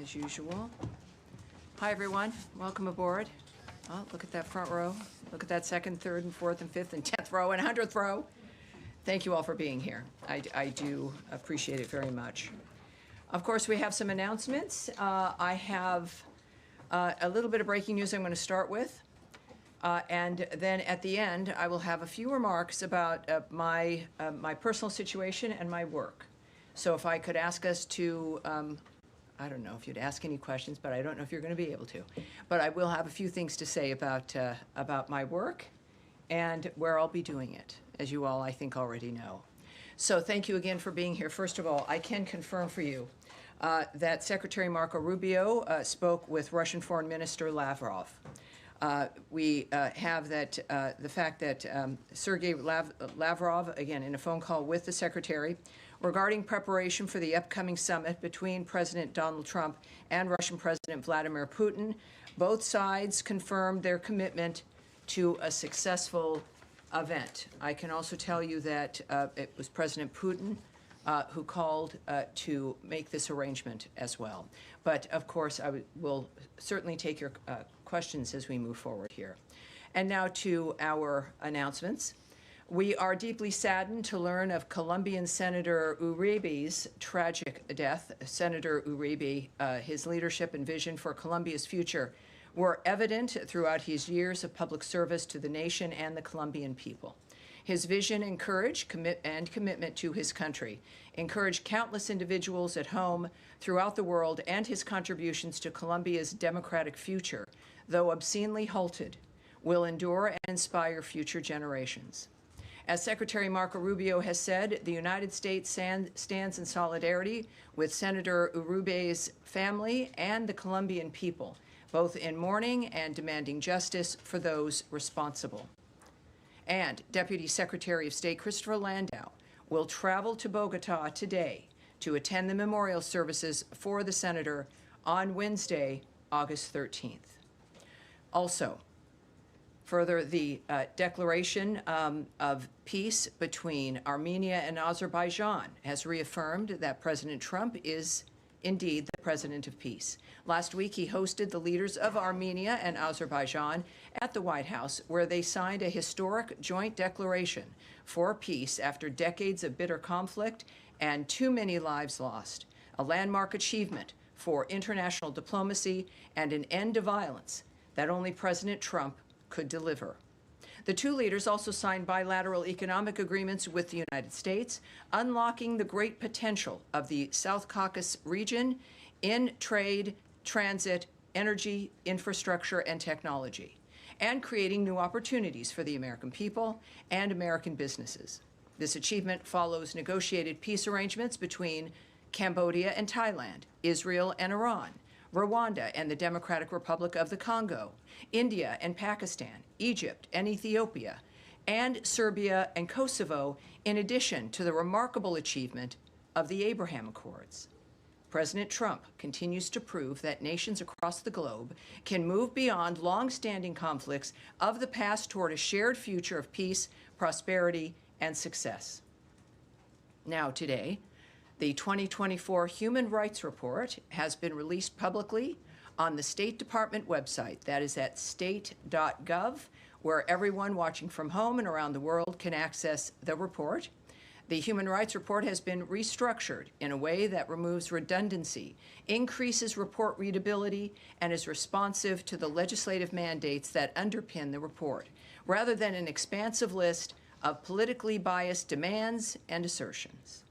as usual. Hi, everyone. Welcome aboard. Oh, look at that front row. Look at that second, third, and fourth, and fifth, and 10th row, and 100th row. Thank you all for being here. I do appreciate it very much. Of course, we have some announcements. I have a little bit of breaking news I'm going to start with. And then at the end, I will have a few remarks about my personal situation and my work. So if I could ask us to, I don't know if you'd ask any questions, but I don't know if you're going to be able to. But I will have a few things to say about my work and where I'll be doing it, as you all, I think, already know. So thank you again for being here. First of all, I can confirm for you that Secretary Marco Rubio spoke with Russian Foreign Minister Lavrov. We have that the fact that Sergei Lavrov, again, in a phone call with the Secretary, regarding preparation for the upcoming summit between President Donald Trump and Russian President Vladimir Putin, both sides confirmed their commitment to a successful event. I can also tell you that it was President Putin who called to make this arrangement as well. But of course, I will certainly take your questions as we move forward here. And now to our announcements. We are deeply saddened to learn of Colombian Senator Uribe's tragic death. Senator Uribe, his leadership and vision for Colombia's future were evident throughout his years of public service to the nation and the Colombian people. His vision and courage and commitment to his country encouraged countless individuals at home, throughout the world, and his contributions to Colombia's democratic future, though obscenely halted, will endure and inspire future generations. As Secretary Marco Rubio has said, the United States stands in solidarity with Senator Uribe's family and the Colombian people, both in mourning and demanding justice for those responsible. And Deputy Secretary of State Christopher Landau will travel to Bogota today to attend the memorial services for the senator on Wednesday, August 13th. Also, further, the declaration of peace between Armenia and Azerbaijan has reaffirmed that President Trump is indeed the president of peace. Last week, he hosted the leaders of Armenia and Azerbaijan at the White House, where they signed a historic joint declaration for peace after decades of bitter conflict and too many lives lost, a landmark achievement for international diplomacy and an end to violence that only President Trump could deliver. The two leaders also signed bilateral economic agreements with the United States, unlocking the great potential of the South Caucasus region in trade, transit, energy, infrastructure, and technology, and creating new opportunities for the American people and American businesses. This achievement follows negotiated peace arrangements between Cambodia and Thailand, Israel and Iran, Rwanda and the Democratic Republic of the Congo, India and Pakistan, Egypt and Ethiopia, and Serbia and Kosovo, in addition to the remarkable achievement of the Abraham Accords. President Trump continues to prove that nations across the globe can move beyond long-standing conflicts of the past toward a shared future of peace, prosperity, and success. Now, today, the 2024 Human Rights Report has been released publicly on the State Department website. That is at state.gov, where everyone watching from home and around the world can access the report. The Human Rights Report has been restructured in a way that removes redundancy, increases report readability, and is responsive to the legislative mandates that underpin the report, rather than an expansive list of politically biased demands and assertions.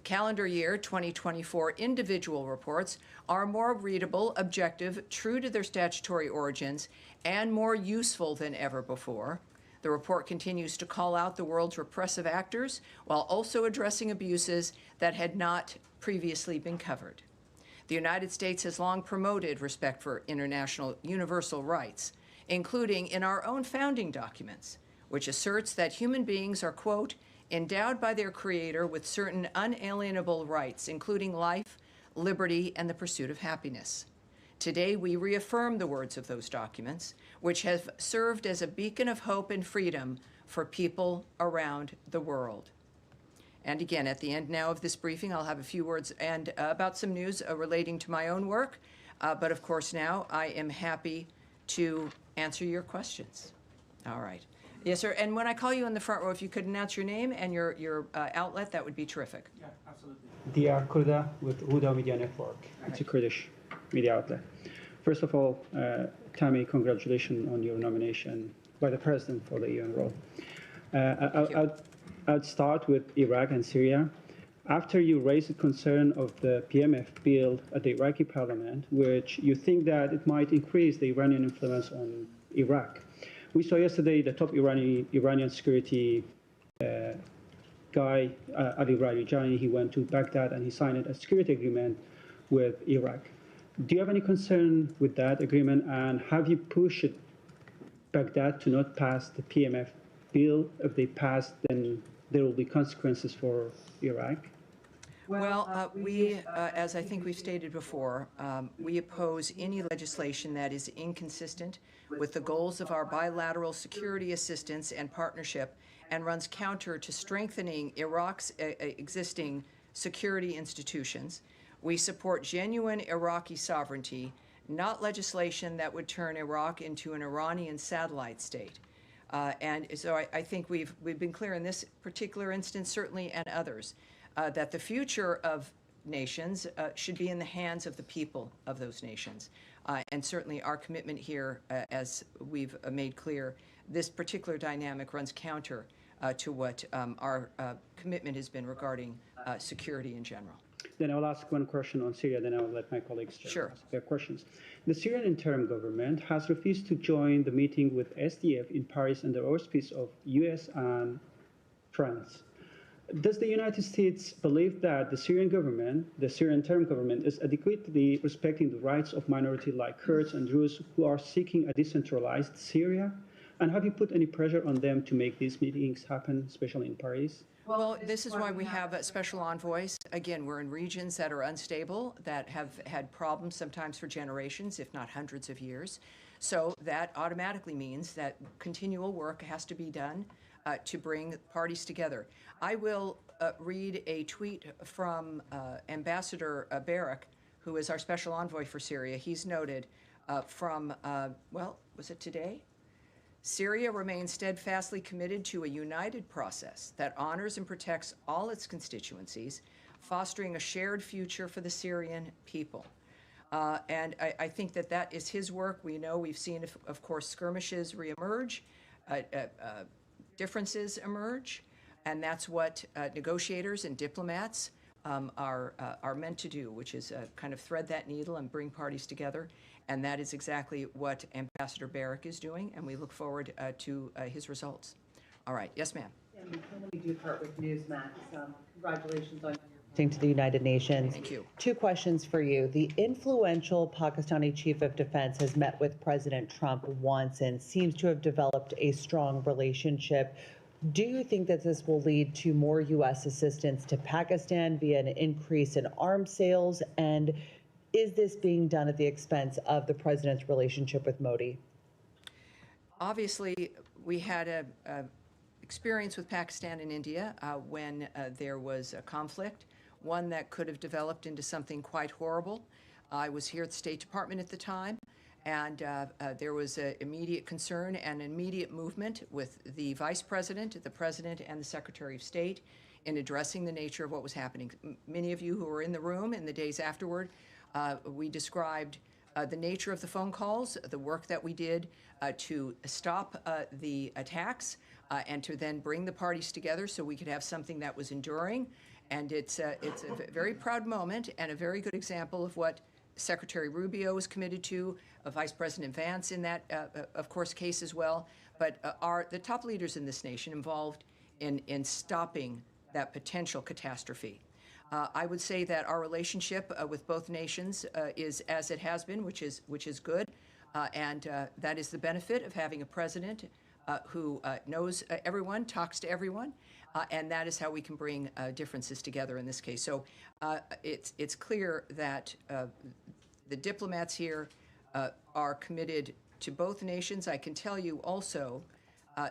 Calendar year 2024 individual reports are more readable, objective, true to their statutory origins, and more useful than ever before. The report continues to call out the world's repressive actors while also addressing abuses that had not previously been covered. The United States has long promoted respect for international universal rights, including in our own founding documents, which asserts that human beings are, quote, endowed by their Creator with certain unalienable rights, including life, liberty, and the pursuit of happiness. Today, we reaffirm the words of those documents, which have served as a beacon of hope and freedom for people around the world. And again, at the end now of this briefing, I'll have a few words about some news relating to my own work, But of course, now I am happy to answer your questions. All right. Yes, sir. And when I call you in the front row, if you could announce your name and your outlet, that would be terrific. Yeah, absolutely. Dia Kurda with Huda Media Network. It's a Kurdish media outlet. First of all, Tammy, congratulations on your nomination by the President for the UN role. I'd start with Iraq and Syria. After you raised the concern of the PMF bill at the Iraqi parliament, which you think that it might increase the Iranian influence on Iraq, we saw yesterday the top Iranian security guy, Ali Rajani, he went to Baghdad and he signed a security agreement with Iraq. Do you have any concern with that agreement, and have you pushed Baghdad to not pass the PMF bill? If they pass, then there will be consequences for Iraq. Well, as I think we've stated before, we oppose any legislation that is inconsistent with the goals of our bilateral security assistance and partnership and runs counter to strengthening Iraq's existing security institutions. We support genuine Iraqi sovereignty, not legislation that would turn Iraq into an Iranian satellite state. And so I think we've been clear in this particular instance, certainly, and others, that the future of nations should be in the hands of the people of those nations. And certainly our commitment here, as we've made clear, this particular dynamic runs counter to what our commitment has been regarding security in general. Then I'll ask one question on Syria, then I'll let my colleagues ask their questions. The Syrian interim government has refused to join the meeting with SDF in Paris under auspice of US and France. Does the United States believe that the Syrian government, the Syrian interim government, is adequately respecting the rights of minorities like Kurds and Druze who are seeking a decentralized Syria? And have you put any pressure on them to make these meetings happen, especially in Paris? Well, this is why we have special envoys. Again, we're in regions that are unstable, that have had problems sometimes for generations, if not hundreds of years. So that automatically means that continual work has to be done to bring parties together. I will read a tweet from Ambassador Barak, who is our special envoy for Syria. He's noted from, well, was it today? Syria remains steadfastly committed to a united process that honors and protects all its constituencies, fostering a shared future for the Syrian people. And I think that that is his work. We know we've seen, of course, skirmishes reemerge, differences emerge, and that's what negotiators and diplomats are meant to do, which is kind of thread that needle and bring parties together. And that is exactly what Ambassador Barak is doing, and we look forward to his results. All right. Yes, ma'am. And before we do part with Newsmax, congratulations on your appointing to the United Nations. Thank you. Two questions for you. The influential Pakistani chief of defense has met with President Trump once and seems to have developed a strong relationship. Do you think that this will lead to more U.S. assistance to Pakistan via an increase in arms sales? And is this being done at the expense of the president's relationship with Modi? Obviously, we had a experience with Pakistan and India when there was a conflict, one that could have developed into something quite horrible. I was here at the State Department at the time, and there was an immediate concern and immediate movement with the Vice President, the President, and the Secretary of State in addressing the nature of what was happening. Many of you who were in the room in the days afterward, we described the nature of the phone calls, the work that we did to stop the attacks and to then bring the parties together so we could have something that was enduring. And it's a very proud moment and a very good example of what Secretary Rubio is committed to, Vice President Vance in that, of course, case as well. But are the top leaders in this nation involved in stopping that potential catastrophe? I would say that our relationship with both nations is as it has been, which is good, and that is the benefit of having a president who knows everyone, talks to everyone, and that is how we can bring differences together in this case. So it's clear that the diplomats here are committed to both nations. I can tell you also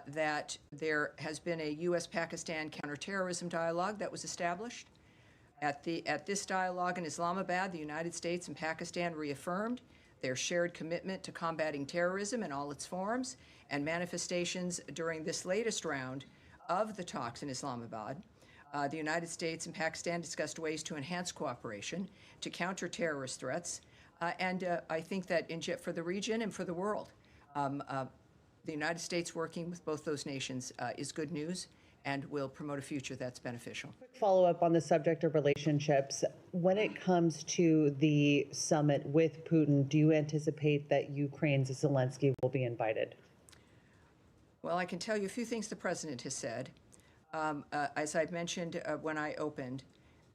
that there has been a U.S.-Pakistan counterterrorism dialogue that was established. At this dialogue in Islamabad, the United States and Pakistan reaffirmed their shared commitment to combating terrorism in all its forms and manifestations during this latest round of the talks in Islamabad. The United States and Pakistan discussed ways to enhance cooperation to counter terrorist threats, and I think that for the region and for the world, the United States working with both those nations is good news and will promote a future that's beneficial. Follow up on the subject of relationships. When it comes to the summit with Putin, do you anticipate that Ukraine's Zelensky will be invited? Well, I can tell you a few things the president has said. As I mentioned when I opened,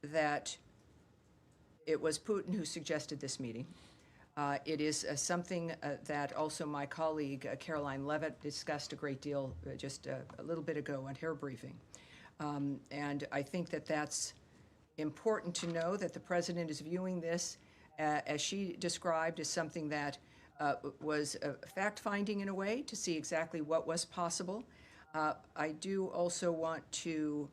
that it was Putin who suggested this meeting. It is something that also my colleague Caroline Levitt discussed a great deal just a little bit ago at her briefing. And I think that that's important to know, that the president is viewing this, as she described, as something that was fact-finding in a way to see exactly what was possible. I do also want to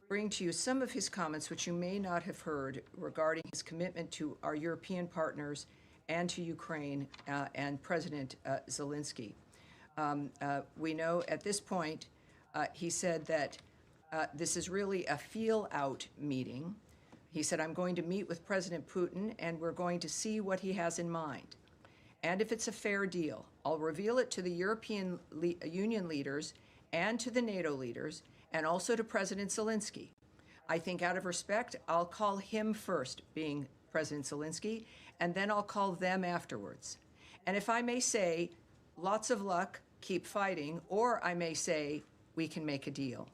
bring to you some of his comments, which you may not have heard, regarding his commitment to our European partners and to Ukraine and President Zelensky. We know at this point, he said that this is really a feel-out meeting. He said, I'm going to meet with President Putin, and we're going to see what he has in mind. And if it's a fair deal, I'll reveal it to the European Union leaders and to the NATO leaders, and also to President Zelensky. I think out of respect, I'll call him first, being President Zelensky, and then I'll call them afterwards. And if I may say, lots of luck, keep fighting, or I may say, we can make a deal.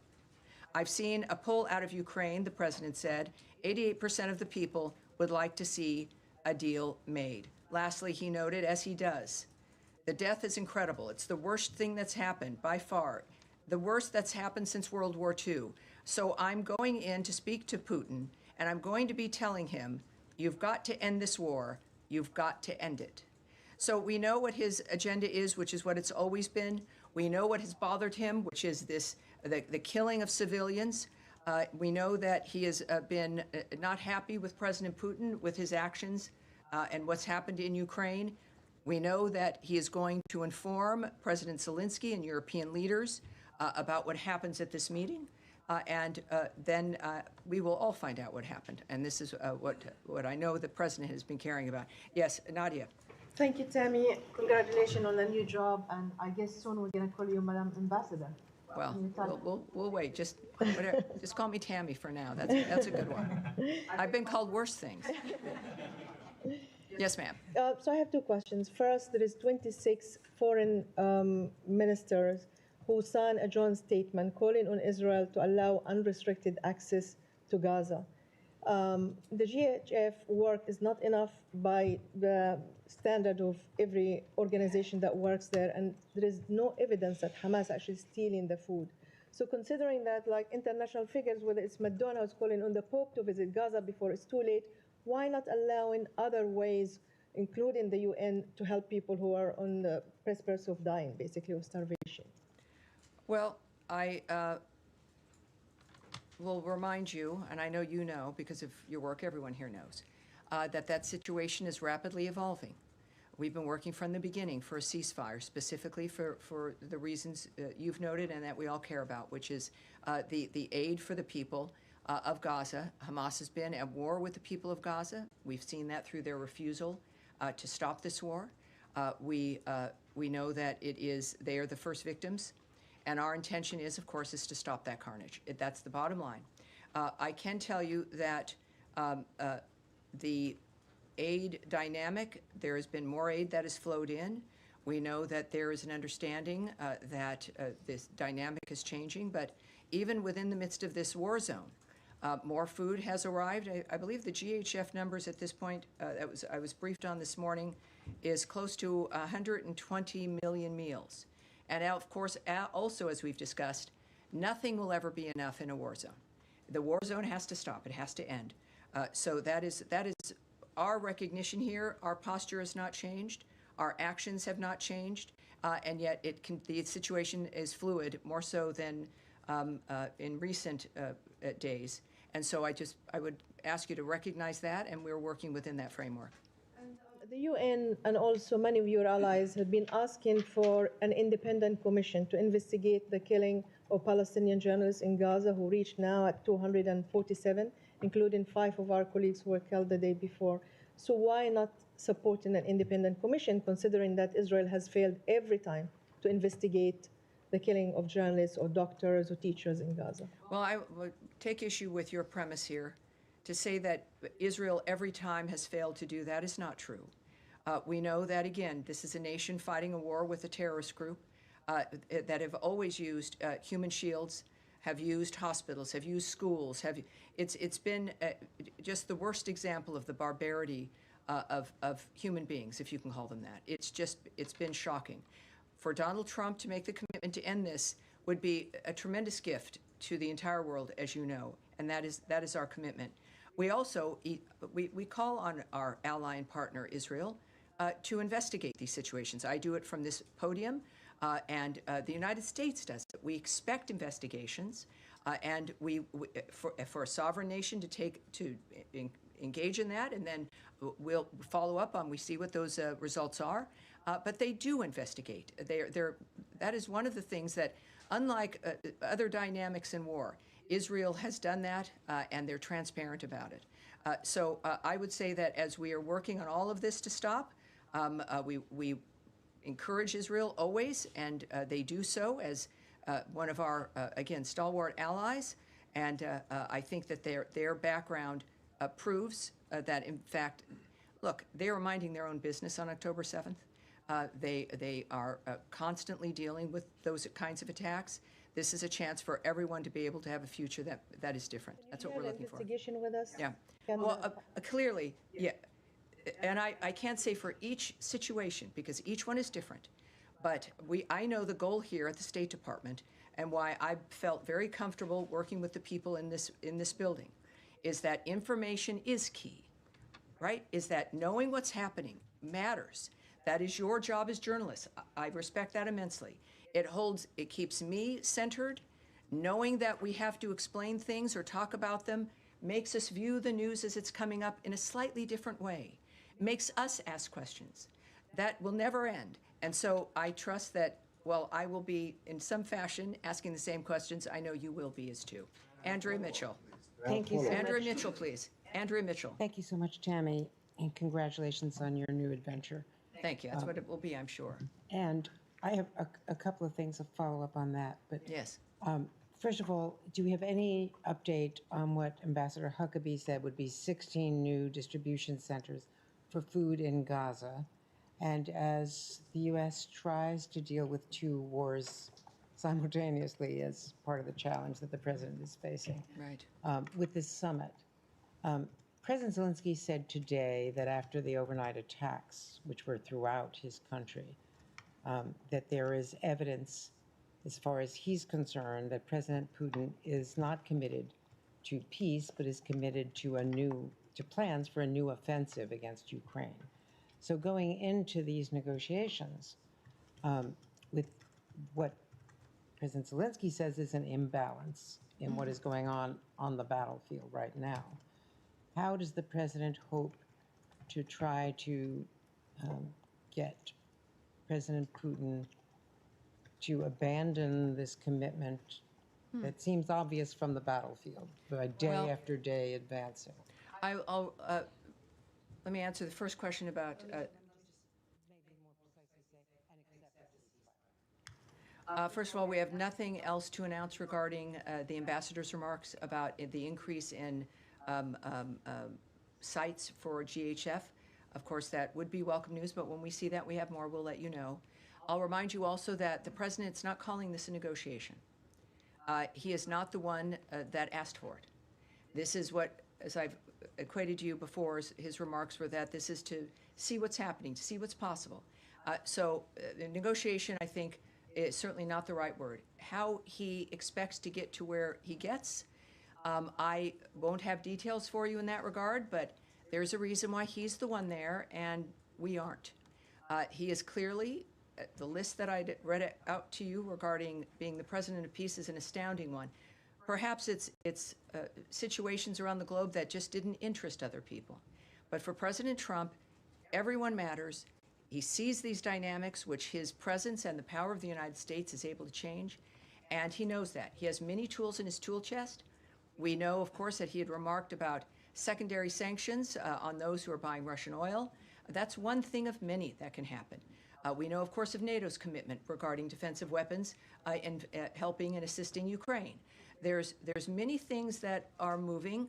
I've seen a poll out of Ukraine, the president said, 88% of the people would like to see a deal made. Lastly, he noted, as he does, the death is incredible. It's the worst thing that's happened by far, the worst that's happened since World War II. So I'm going in to speak to Putin, and I'm going to be telling him, you've got to end this war. You've got to end it. So we know what his agenda is, which is what it's always been. We know what has bothered him, which is the killing of civilians. We know that he has been not happy with President Putin with his actions and what's happened in Ukraine. We know that he is going to inform President Zelensky and European leaders about what happens at this meeting, and then we will all find out what happened. And this is what I know the president has been caring about. Yes, Nadia. Thank you, Tammy. Congratulations on the new job, and I guess soon we're gonna call you Madam Ambassador. Well, we'll wait. Just whatever. Just call me Tammy for now. That's a good one. I've been called worse things. Yes, ma'am. So I have two questions. First, there is 26 foreign ministers who signed a joint statement calling on Israel to allow unrestricted access to Gaza. The GHF work is not enough by the standard of every organization that works there, and there is no evidence that Hamas actually stealing the food. So considering that, like international figures, whether it's McDonald's calling on the Pope to visit Gaza before it's too late, why not allowing other ways, including the UN, to help people who are on the precipice of dying, basically, of starvation? Well, I will remind you, and I know you know because of your work, everyone here knows, that situation is rapidly evolving. We've been working from the beginning for a ceasefire, specifically for the reasons you've noted and that we all care about, which is the aid for the people of Gaza. Hamas has been at war with the people of Gaza. We've seen that through their refusal to stop this war. We know that they are the first victims, and our intention is, of course, is to stop that carnage. That's the bottom line. I can tell you that the aid dynamic, there has been more aid that has flowed in. We know that there is an understanding that this dynamic is changing, but even within the midst of this war zone, more food has arrived. I believe the GHF numbers at this point, I was briefed on this morning, is close to 120 million meals. And of course, also as we've discussed, nothing will ever be enough in a war zone. The war zone has to stop. It has to end. So that is our recognition here. Our posture has not changed. Our actions have not changed. And yet the situation is fluid, more so than in recent days. And so I would ask you to recognize that, and we're working within that framework. The UN and also many of your allies have been asking for an independent commission to investigate the killing of Palestinian journalists in Gaza, who reached now at 247, including 5 of our colleagues who were killed the day before. So why not supporting an independent commission, considering that Israel has failed every time to investigate the killing of journalists or doctors or teachers in Gaza? Well, I would take issue with your premise here. To say that Israel every time has failed to do that is not true. We know that, again, this is a nation fighting a war with a terrorist group that have always used human shields, have used hospitals, have used schools. It's been just the worst example of the barbarity of human beings, if you can call them that. It's been shocking. For Donald Trump to make the commitment to end this would be a tremendous gift to the entire world, as you know, and that is our commitment. We also we call on our ally and partner Israel to investigate these situations. I do it from this podium, and the United States does it. We expect investigations, and for a sovereign nation to engage in that, and then we'll follow up on. We see what those results are, but they do investigate. That is one of the things that, unlike other dynamics in war, Israel has done that, and they're transparent about it. So I would say that as we are working on all of this to stop, we encourage Israel always, and they do so as one of our, again, stalwart allies. And I think that their background proves that, in fact, look, they are minding their own business on October 7th. They are constantly dealing with those kinds of attacks. This is a chance for everyone to be able to have a future that is different. That's what we're looking for. Investigation with us? Yeah. Well, clearly, yeah. And I can't say for each situation because each one is different. But I know the goal here at the State Department and why I felt very comfortable working with the people in this building is that information is key, right? Is that knowing what's happening matters. That is your job as journalists. I respect that immensely. It keeps me centered. Knowing that we have to explain things or talk about them makes us view the news as it's coming up in a slightly different way. Makes us ask questions. That will never end. And so I trust that, well, I will be in some fashion asking the same questions. I know you will be as too. Andrea Mitchell. Thank you so much. Andrea Mitchell, please. Andrea Mitchell. Thank you so much, Tammy, and congratulations on your new adventure. Thank you. That's what it will be, I'm sure. And I have a couple of things to follow up on that. But Yes. First of all, do we have any update on what Ambassador Huckabee said would be 16 new distribution centers for food in Gaza? And as the U.S. tries to deal with 2 wars simultaneously as part of the challenge that the president is facing, Right. with this summit, President Zelensky said today that after the overnight attacks, which were throughout his country, that there is evidence, as far as he's concerned, that President Putin is not committed to peace, but is committed to plans for a new offensive against Ukraine. So going into these negotiations, with what President Zelensky says is an imbalance in what is going on the battlefield right now, how does the president hope to try to get President Putin to abandon this commitment that seems obvious from the battlefield, by day Well, after day advancing? I'll let me answer the first question about. First of all, we have nothing else to announce regarding the ambassador's remarks about the increase in sites for GHF. Of course, that would be welcome news, but when we see that we have more, we'll let you know. I'll remind you also that the president's not calling this a negotiation. He is not the one that asked for it. This is what, as I've equated to you before, his remarks were that this is to see what's happening, to see what's possible. So negotiation, I think, is certainly not the right word. How he expects to get to where he gets, I won't have details for you in that regard, but there's a reason why he's the one there and we aren't. He is clearly, the list that I read out to you regarding being the president of peace is an astounding one. Perhaps it's situations around the globe that just didn't interest other people. But for President Trump, everyone matters. He sees these dynamics, which his presence and the power of the United States is able to change, and he knows that. He has many tools in his tool chest. We know, of course, that he had remarked about secondary sanctions on those who are buying Russian oil. That's one thing of many that can happen. We know, of course, of NATO's commitment regarding defensive weapons and helping and assisting Ukraine. There's many things that are moving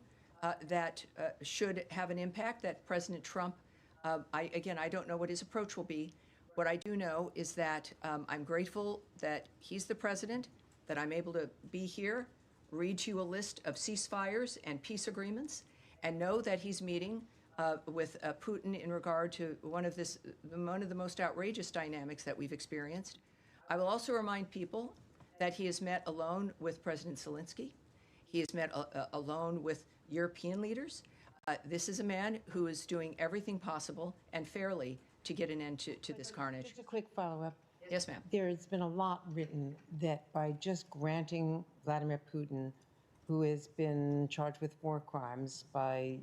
that should have an impact that President Trump, I don't know what his approach will be. What I do know is that I'm grateful that he's the president, that I'm able to be here, read to you a list of ceasefires and peace agreements, and know that he's meeting with Putin in regard to one of the most outrageous dynamics that we've experienced. I will also remind people that he has met alone with President Zelensky. He has met alone with European leaders. This is a man who is doing everything possible and fairly to get an end to this carnage. Just a quick follow-up. Yes, ma'am. There's been a lot written that by just granting Vladimir Putin, who has been charged with war crimes by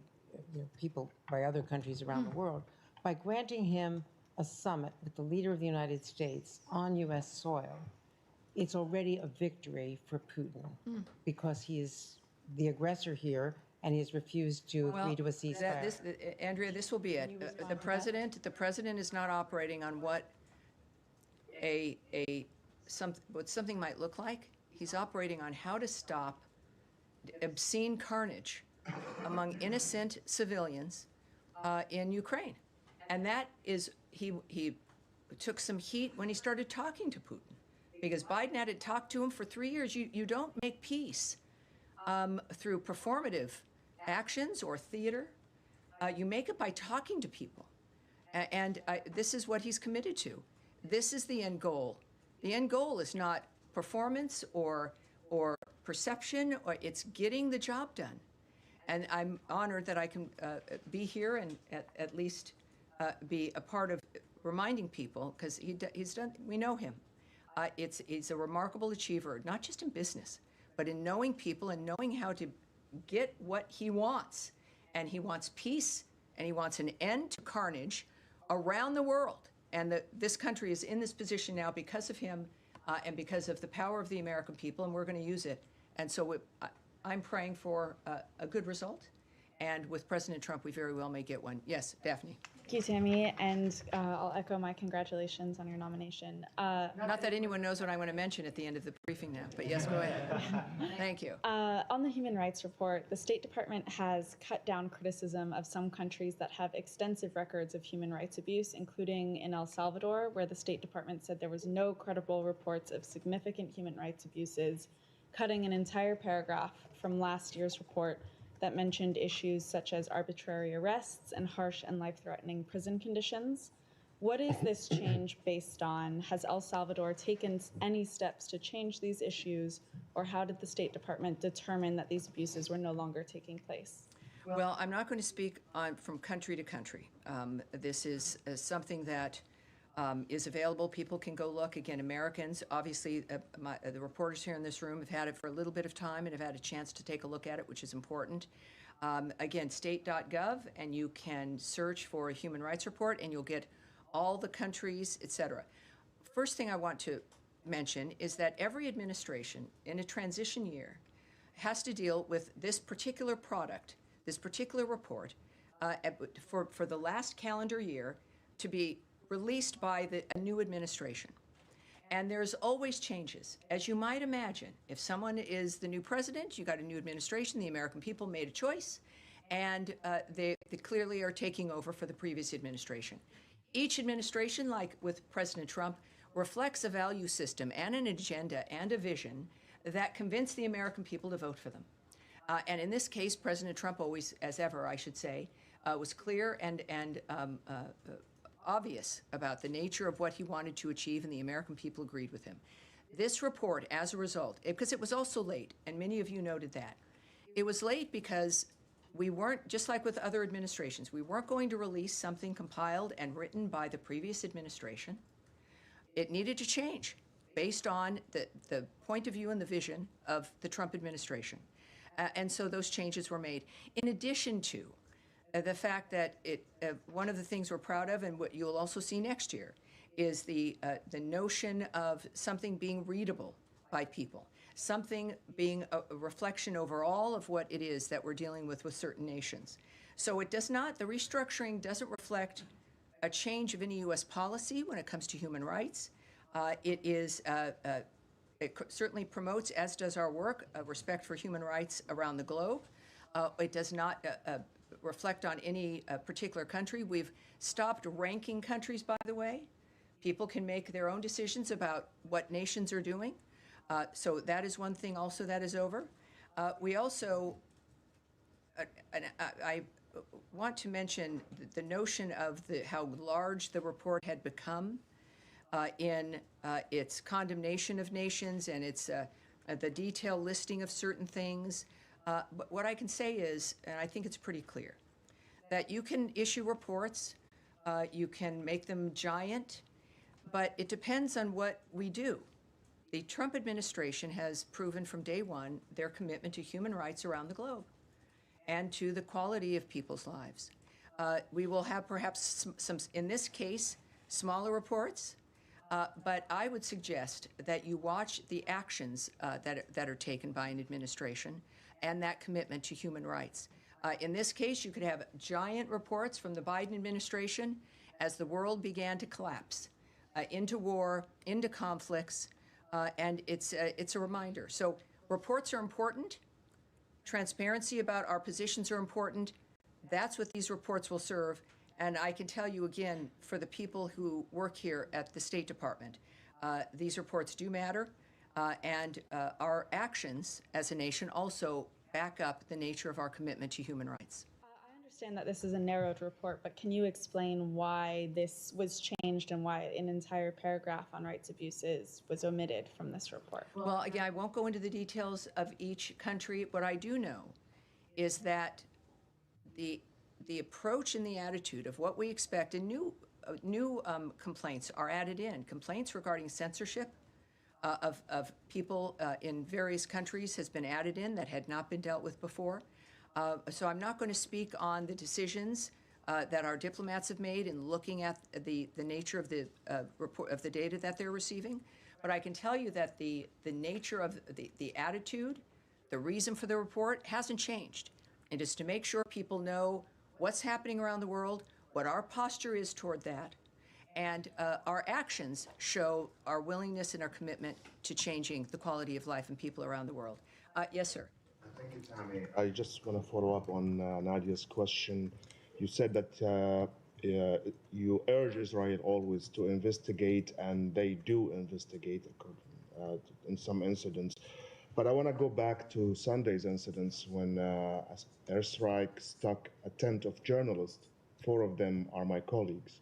people, by other countries around the world, by granting him a summit with the leader of the United States on U.S. soil, it's already a victory for Putin because he is the aggressor here and he has refused to agree to a ceasefire. Andrea, this will be it. The president is not operating on what what something might look like. He's operating on how to stop obscene carnage among innocent civilians in Ukraine. And that is, he took some heat when he started talking to Putin, because Biden had talked to him for 3 years. You don't make peace through performative actions or theater. You make it by talking to people. And this is what he's committed to. This is the end goal. The end goal is not performance or perception, or it's getting the job done. And I'm honored that I can be here and at least be a part of reminding people, because he's done. We know him. He's a remarkable achiever, not just in business, but in knowing people and knowing how to get what he wants. And he wants peace, and he wants an end to carnage around the world. And this country is in this position now because of him and because of the power of the American people, and we're going to use it. And so I'm praying for a good result. And with President Trump, we very well may get one. Yes, Daphne. Thank you, Tammy, and I'll echo my congratulations on your nomination. Not that anyone knows what I'm going to mention at the end of the briefing now, but yes, go ahead. Thank you. On the human rights report, the State Department has cut down criticism of some countries that have extensive records of human rights abuse, including in El Salvador, where the State Department said there was no credible reports of significant human rights abuses, cutting an entire paragraph from last year's report that mentioned issues such as arbitrary arrests and harsh and life-threatening prison conditions. What is this change based on? Has El Salvador taken any steps to change these issues, or how did the State Department determine that these abuses were no longer taking place? Well, I'm not going to speak from country to country. This is something that is available. People can go look. Again, Americans, obviously, the reporters here in this room have had it for a little bit of time and have had a chance to take a look at it, which is important. Again, state.gov, and you can search for a human rights report, and you'll get all the countries, et cetera. First thing I want to mention is that every administration in a transition year has to deal with this particular product, this particular report, for the last calendar year to be released by a new administration. And there's always changes. As you might imagine, if someone is the new president, you got a new administration, the American people made a choice, and they clearly are taking over for the previous administration. Each administration, like with President Trump, reflects a value system and an agenda and a vision that convince the American people to vote for them. And in this case, President Trump always, as ever, I should say, was clear and obvious about the nature of what he wanted to achieve, and the American people agreed with him. This report, as a result, because it was also late, and many of you noted that, it was late because we weren't, just like with other administrations, we weren't going to release something compiled and written by the previous administration. It needed to change. based on the point of view and the vision of the Trump administration. And so those changes were made. In addition to the fact that one of the things we're proud of, and what you'll also see next year, is the notion of something being readable by people, something being a reflection overall of what it is that we're dealing with certain nations. So it does not, the restructuring doesn't reflect a change of any U.S. policy when it comes to human rights. It certainly promotes, as does our work, respect for human rights around the globe. It does not reflect on any particular country. We've stopped ranking countries, by the way. People can make their own decisions about what nations are doing. So that is one thing also that is over. We also, I want to mention the notion of how large the report had become in its condemnation of nations and its the detailed listing of certain things. But what I can say is, and I think it's pretty clear, that you can issue reports, you can make them giant, but it depends on what we do. The Trump administration has proven from day one their commitment to human rights around the globe and to the quality of people's lives. We will have perhaps some, in this case, smaller reports, but I would suggest that you watch the actions that are taken by an administration and that commitment to human rights. In this case, you could have giant reports from the Biden administration as the world began to collapse into war, into conflicts, and it's a reminder. So reports are important. Transparency about our positions are important. That's what these reports will serve. And I can tell you again, for the people who work here at the State Department, these reports do matter. And our actions as a nation also back up the nature of our commitment to human rights. I understand that this is a narrowed report, but can you explain why this was changed and why an entire paragraph on rights abuses was omitted from this report? Well, again, I won't go into the details of each country. What I do know is that the approach and the attitude of what we expect, and new complaints are added in. Complaints regarding censorship of people in various countries has been added in that had not been dealt with before. So I'm not going to speak on the decisions that our diplomats have made in looking at the nature of the report of the data that they're receiving. But I can tell you that the nature of the attitude, the reason for the report hasn't changed. It is to make sure people know what's happening around the world, what our posture is toward that, and our actions show our willingness and our commitment to changing the quality of life in people around the world. Yes, sir. Thank you, Tammy. I just want to follow up on Nadia's question. You said that you urge Israel always to investigate, and they do investigate in some incidents. But I want to go back to Sunday's incidents when an airstrike struck a tent of journalists. 4 of them are my colleagues,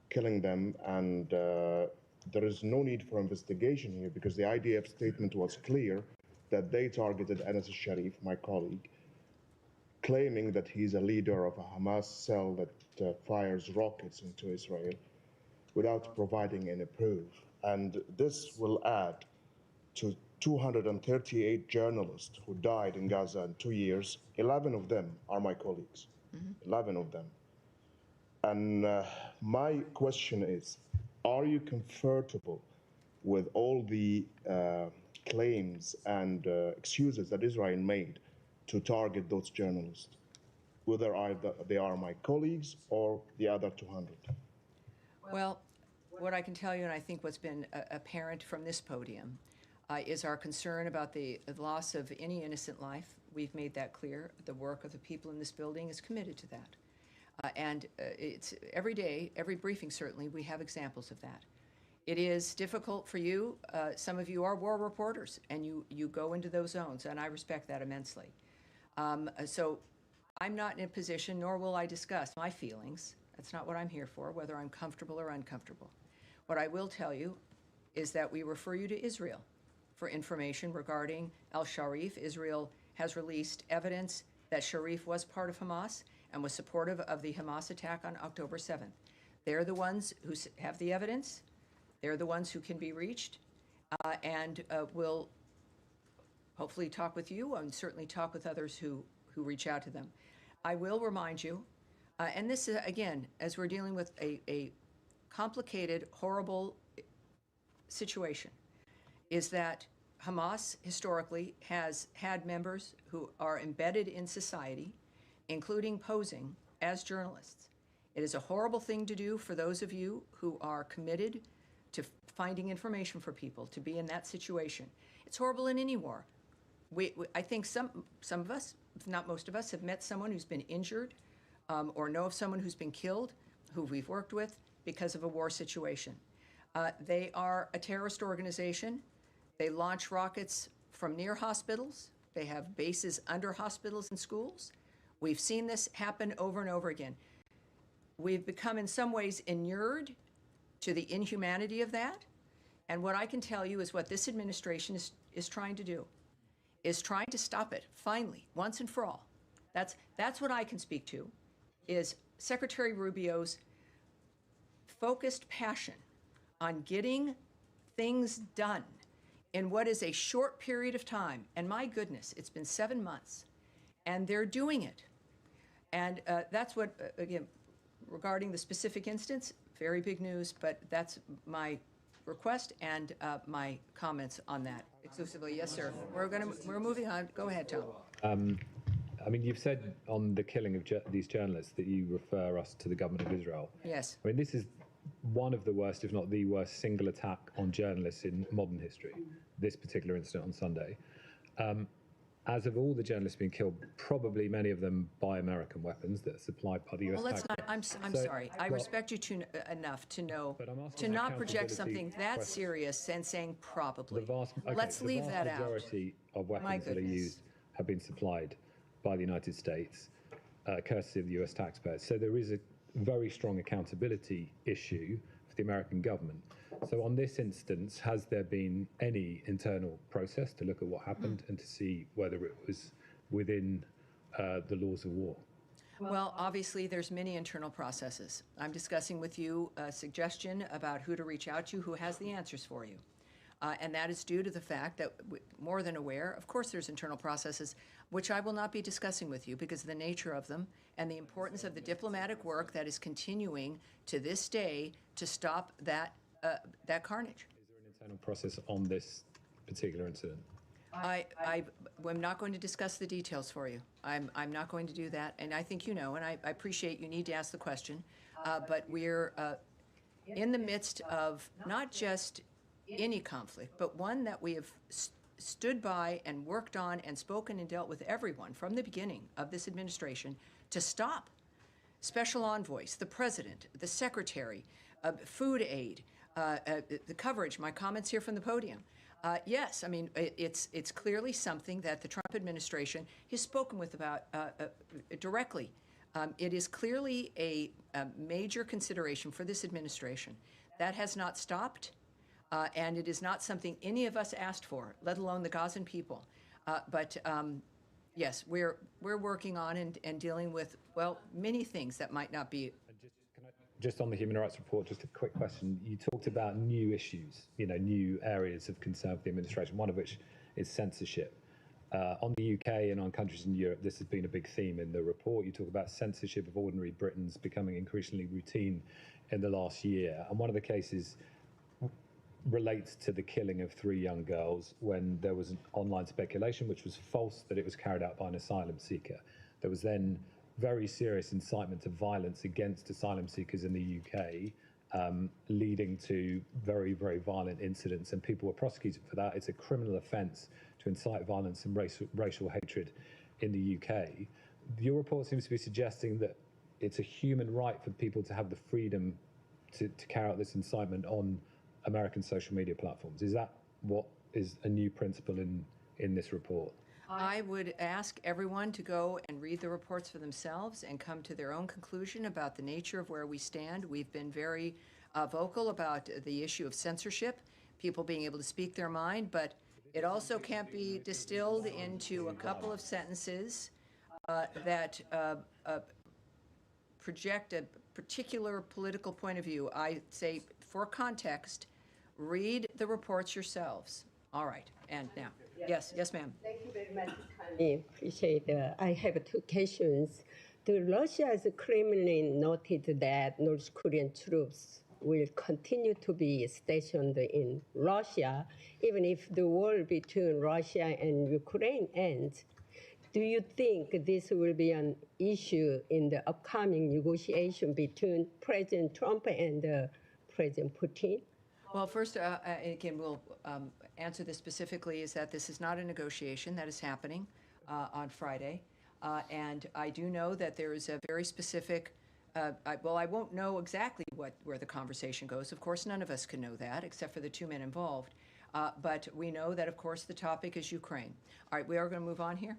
killing them, and there is no need for investigation here because the IDF statement was clear that they targeted Anas Sharif, my colleague, claiming that he's a leader of a Hamas cell that fires rockets into Israel without providing any proof. And this will add to 238 journalists who died in Gaza in 2 years. 11 of them are my colleagues, 11 of them. And my question is, are you comfortable with all the claims and excuses that Israel made to target those journalists, whether they are my colleagues or the other 200? Well, what I can tell you, and I think what's been apparent from this podium, is our concern about the loss of any innocent life. We've made that clear. The work of the people in this building is committed to that. And it's every day, every briefing certainly, we have examples of that. It is difficult for you. Some of you are war reporters, and you go into those zones, and I respect that immensely. So I'm not in a position, nor will I discuss my feelings. That's not what I'm here for, whether I'm comfortable or uncomfortable. What I will tell you is that we refer you to Israel for information regarding al-Sharif. Israel has released evidence that Sharif was part of Hamas and was supportive of the Hamas attack on October 7th. They're the ones who have the evidence. They're the ones who can be reached. and will hopefully talk with you and certainly talk with others who reach out to them. I will remind you, and this is, again, as we're dealing with a complicated, horrible situation, is that Hamas historically has had members who are embedded in society, including posing as journalists. It is a horrible thing to do for those of you who are committed to finding information for people, to be in that situation. It's horrible in any war. I think some of us, if not most of us, have met someone who's been injured or know of someone who's been killed, who we've worked with because of a war situation. They are a terrorist organization. They launch rockets from near hospitals. They have bases under hospitals and schools. We've seen this happen over and over again. We've become in some ways inured to the inhumanity of that. And what I can tell you is what this administration is trying to do, is trying to stop it, finally, once and for all. That's what I can speak to, is Secretary Rubio's focused passion on getting things done in what is a short period of time. And my goodness, it's been 7 months, and they're doing it. And that's what, again, regarding the specific instance, very big news, but that's my request and my comments on that exclusively. Yes, sir. We're moving on. Go ahead, Tom. I mean, you've said on the killing of these journalists that you refer us to the government of Israel. Yes. I mean, this is one of the worst, if not the worst, single attack on journalists in modern history, this particular incident on Sunday. As of all the journalists being killed, probably many of them by American weapons that are supplied by the US. Well, let's not, I'm sorry. I respect you enough to know, to not project something that serious and saying probably. Let's leave that out. The majority of weapons that are used have been supplied by the United States, courtesy of the US taxpayers. So there is a very strong accountability issue for the American government. So on this instance, has there been any internal process to look at what happened and to see whether it was within the laws of war? Well, obviously, there's many internal processes. I'm discussing with you a suggestion about who to reach out to, who has the answers for you. And that is due to the fact that, more than aware, of course there's internal processes, which I will not be discussing with you because of the nature of them and the importance of the diplomatic work that is continuing to this day to stop that carnage. Is there an internal process on this particular incident? I'm not going to discuss the details for you. I'm not going to do that, and I think you know, and I appreciate you need to ask the question, but we're in the midst of not just any conflict, but one that we have stood by and worked on and spoken and dealt with everyone from the beginning of this administration to stop. Special envoys, the president, the secretary, food aid, the coverage, my comments here from the podium. Yes, I mean, it's clearly something that the Trump administration has spoken with about directly. It is clearly a major consideration for this administration. That has not stopped. And it is not something any of us asked for, let alone the Gazan people. But yes, we're working on and dealing with, well, many things that might not be. Just on the human rights report, just a quick question. You talked about new issues, new areas of concern for the administration, one of which is censorship. On the UK and on countries in Europe, this has been a big theme in the report. You talk about censorship of ordinary Britons becoming increasingly routine in the last year. And one of the cases relates to the killing of 3 young girls when there was an online speculation, which was false, that it was carried out by an asylum seeker. There was then very serious incitement to violence against asylum seekers in the UK, leading to very, very violent incidents, and people were prosecuted for that. It's a criminal offence to incite violence and racial hatred in the UK. Your report seems to be suggesting that it's a human right for people to have the freedom to carry out this incitement on American social media platforms. Is that what is a new principle in this report? I would ask everyone to go and read the reports for themselves and come to their own conclusion about the nature of where we stand. We've been very vocal about the issue of censorship, people being able to speak their mind, but it also can't be distilled into a couple of sentences that project a particular political point of view. I say, for context, Read the reports yourselves. All right, and now, yes, ma'am. Thank you very much, Tammy. Appreciate it. I have two questions. The Russia's Kremlin noted that North Korean troops will continue to be stationed in Russia, even if the war between Russia and Ukraine ends. Do you think this will be an issue in the upcoming negotiation between President Trump and President Putin? Well, first, again, we'll answer this specifically, is that this is not a negotiation that is happening on Friday. And I do know that there is a very specific, I won't know exactly where the conversation goes. Of course, none of us can know that, except for the two men involved. But we know that, of course, the topic is Ukraine. All right, we are going to move on here.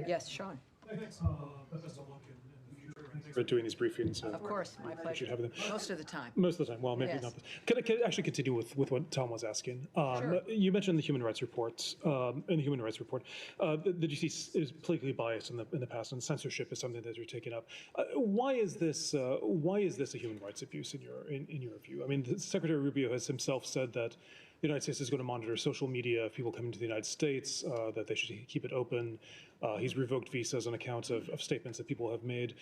Yes, Sean. Thanks. Best of luck in the future. Thanks for doing these briefings. Of course, my pleasure. Having them. Most of the time. Most of the time. Well, maybe Yes. not. Can I actually continue with what Tom was asking? Sure. You mentioned the human rights reports. In the human rights report, the GC is politically biased in the past, and censorship is something that you're taking up. Why is this a human rights abuse in your view? I mean, Secretary Rubio has himself said that the United States is going to monitor social media if people come into the United States, that they should keep it open. He's revoked visas on account of statements that people have made.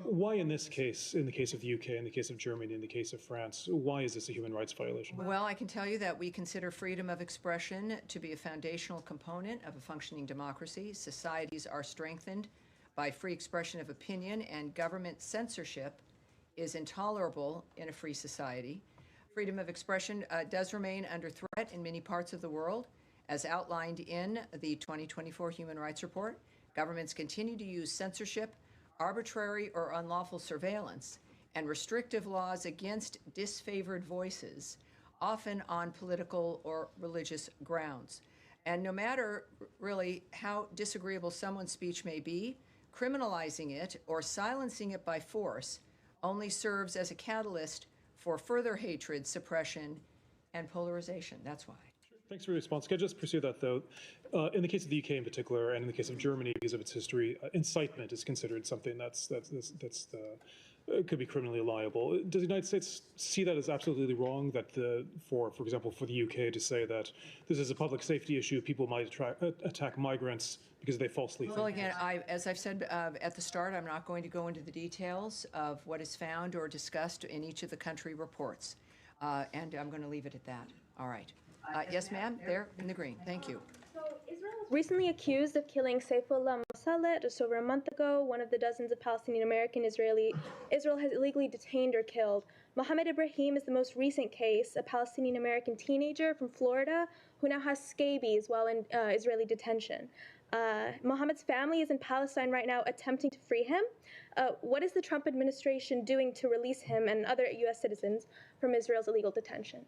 Why in this case, in the case of the UK, in the case of Germany, in the case of France, why is this a human rights violation? Well, I can tell you that we consider freedom of expression to be a foundational component of a functioning democracy. Societies are strengthened by free expression of opinion, and government censorship is intolerable in a free society. Freedom of expression does remain under threat in many parts of the world, as outlined in the 2024 Human Rights Report. Governments continue to use censorship, arbitrary or unlawful surveillance, and restrictive laws against disfavored voices, often on political or religious grounds. And no matter really how disagreeable someone's speech may be, criminalizing it or silencing it by force only serves as a catalyst for further hatred, suppression, and polarization. That's why. Thanks for your response. Can I just pursue that, though? In the case of the UK in particular, and in the case of Germany because of its history, incitement is considered something that's could be criminally liable. Does the United States see that as absolutely wrong? That for example, for the UK to say that this is a public safety issue, people might attack migrants because they falsely think. Well, again, as I've said at the start, I'm not going to go into the details of what is found or discussed in each of the country reports, and I'm going to leave it at that. All right. Yes, ma'am, there in the green. Thank you. So Israel was recently accused of killing Saifullah Mosaleh just over a month ago, one of the dozens of Palestinian American Israel has illegally detained or killed. Mohammed Ibrahim is the most recent case, a Palestinian American teenager from Florida who now has scabies while in Israeli detention. Mohammed's family is in Palestine right now attempting to free him. What is the Trump administration doing to release him and other U.S. citizens from Israel's illegal detention?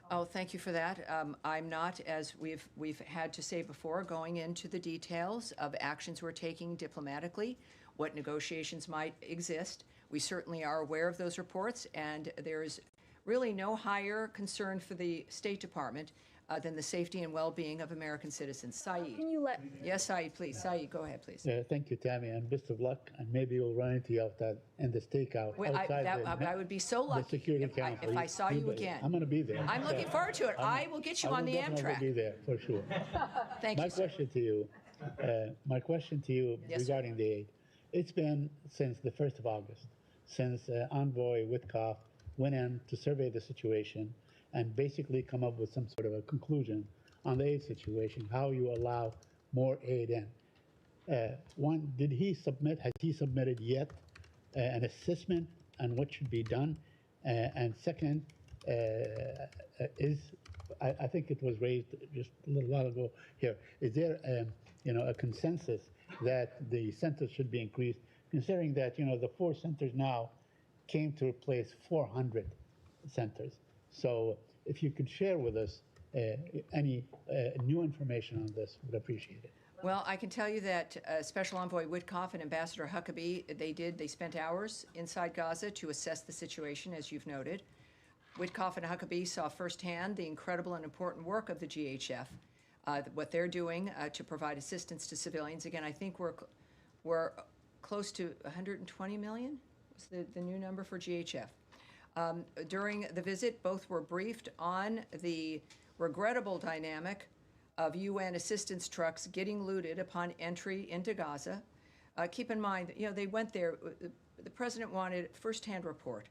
Oh, thank you for that. I'm not, as we've had to say before, going into the details of actions we're taking diplomatically, what negotiations might exist. We certainly are aware of those reports, and there is really no higher concern for the State Department than the safety and well-being of American citizens. Saeed. Can you let... Yes, Saeed, please. Saeed, go ahead, please. Thank you, Tammy, and best of luck. And maybe we'll run into you outside in the stakeout. Well, I would be so lucky if I saw you again. I'm going to be there. I'm looking forward to it. I will get you on the Amtrak. I'll be there for sure. Thank you, My question to you Yes, regarding the aid. It's been since the 1st of August, since Envoy Witkoff went in to survey the situation and basically come up with some sort of a conclusion on the aid situation, how you allow more aid in. One, has he submitted yet an assessment on what should be done? And second, I think it was raised just a little while ago here, is there a consensus that the centers should be increased, considering that the 4 centers now came to replace 400 centers? So if you could share with us any new information on this, we'd appreciate it. Well, I can tell you that Special Envoy Witkoff and Ambassador Huckabee, they spent hours inside Gaza to assess the situation, as you've noted. Witkoff and Huckabee saw firsthand the incredible and important work of the GHF, what they're doing to provide assistance to civilians. Again, I think we're close to 120 million, was the new number for GHF. During the visit, both were briefed on the regrettable dynamic of UN assistance trucks getting looted upon entry into Gaza. Keep in mind, they went there. The president wanted a firsthand report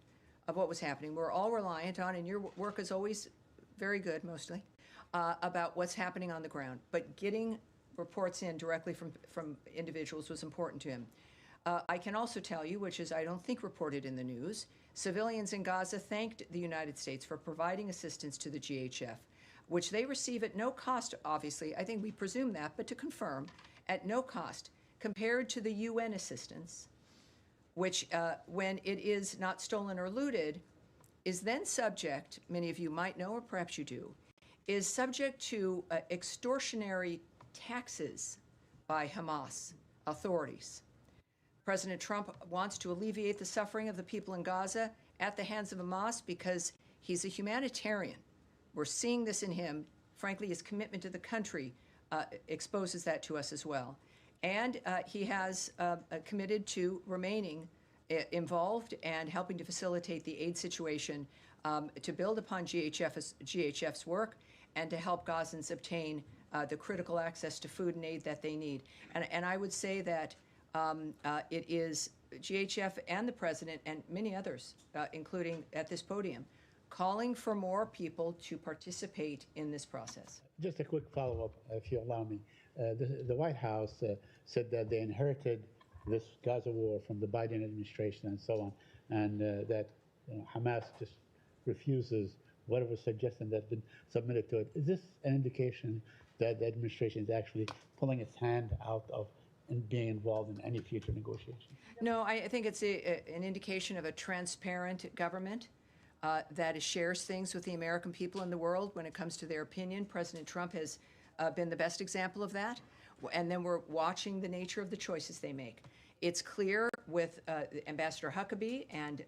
of what was happening. We're all reliant on, and your work is always very good, mostly, about what's happening on the ground. But getting reports in directly from individuals was important to him. I can also tell you, which is I don't think reported in the news, civilians in Gaza thanked the United States for providing assistance to the GHF, which they receive at no cost, obviously. I think we presume that, but to confirm, at no cost, compared to the UN assistance, which, when it is not stolen or looted, is then subject, many of you might know, or perhaps you do, is subject to extortionary taxes by Hamas authorities. President Trump wants to alleviate the suffering of the people in Gaza at the hands of Hamas because he's a humanitarian. We're seeing this in him. Frankly, his commitment to the country exposes that to us as well. And he has committed to remaining involved and helping to facilitate the aid situation to build upon GHF's work and to help Gazans obtain the critical access to food and aid that they need. And I would say that it is GHF and the president and many others, including at this podium, calling for more people to participate in this process. Just a quick follow-up, if you allow me. The White House said that they inherited this Gaza war from the Biden administration and so on, and that Hamas just refuses whatever suggestion that's been submitted to it. Is this an indication that the administration is actually pulling its hand out of and being involved in any future negotiation? No, I think it's an indication of a transparent government that shares things with the American people and the world when it comes to their opinion. President Trump has been the best example of that. And then we're watching the nature of the choices they make. It's clear with Ambassador Huckabee and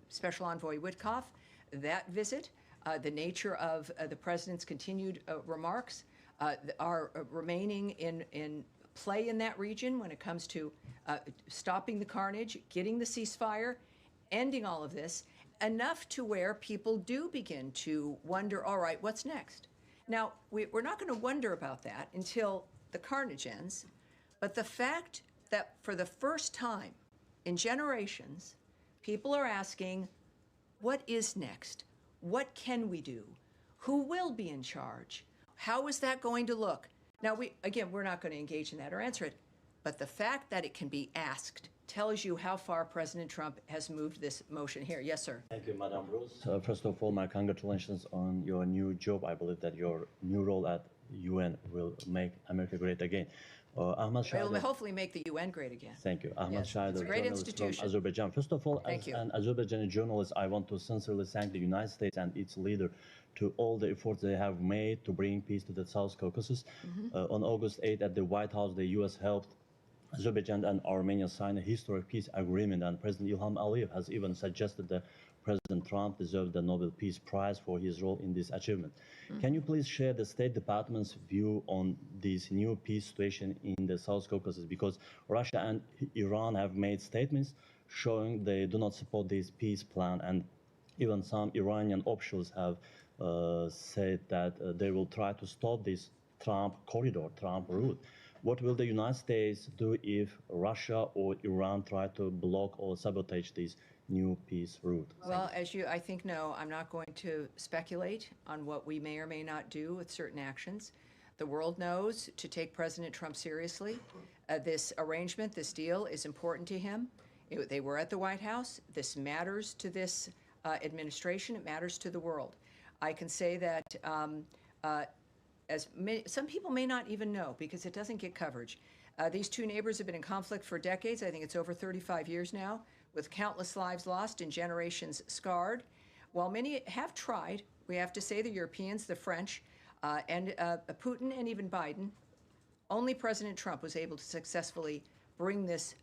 Special Envoy Witkoff, that visit, the nature of the president's continued remarks are remaining in play in that region when it comes to stopping the carnage, getting the ceasefire, ending all of this, enough to where people do begin to wonder, all right, what's next? Now, we're not going to wonder about that until the carnage ends, but the fact that for the first time in generations, people are asking, what is next? What can we do? Who will be in charge? How is that going to look? Now, we're not going to engage in that or answer it, but the fact that it can be asked tells you how far President Trump has moved this motion here. Yes, sir. Thank you, Madam Bruce. First of all, my congratulations on your new job. I believe that your new role at UN will make America great again. Ahmad It will Shaider. hopefully make the UN great again. Thank you. Ahmad Yes, Shaider, it's a great journalist institution. from Azerbaijan. First of all, Thank as you. an Azerbaijani journalist, I want to sincerely thank the United States and its leader to all the efforts they have made to bring peace to the South Caucasus. On August 8 at the White House, the U.S. helped Azerbaijan and Armenia sign a historic peace agreement, and President Ilham Aliyev has even suggested that President Trump deserved the Nobel Peace Prize for his role in this achievement. Can you please share the State Department's view on this new peace situation in the South Caucasus? Because Russia and Iran have made statements showing they do not support this peace plan, and even some Iranian officials have said that they will try to stop this Trump corridor, Trump route. What will the United States do if Russia or Iran try to block or sabotage this new peace route? Well, as you, I think, know, I'm not going to speculate on what we may or may not do with certain actions. The world knows to take President Trump seriously. This arrangement, this deal is important to him. They were at the White House. This matters to this administration. It matters to the world. I can say that some people may not even know because it doesn't get coverage. These two neighbors have been in conflict for decades. I think it's over 35 years now, with countless lives lost and generations scarred. While many have tried, we have to say, the Europeans, the French, and Putin and even Biden, only President Trump was able to successfully bring this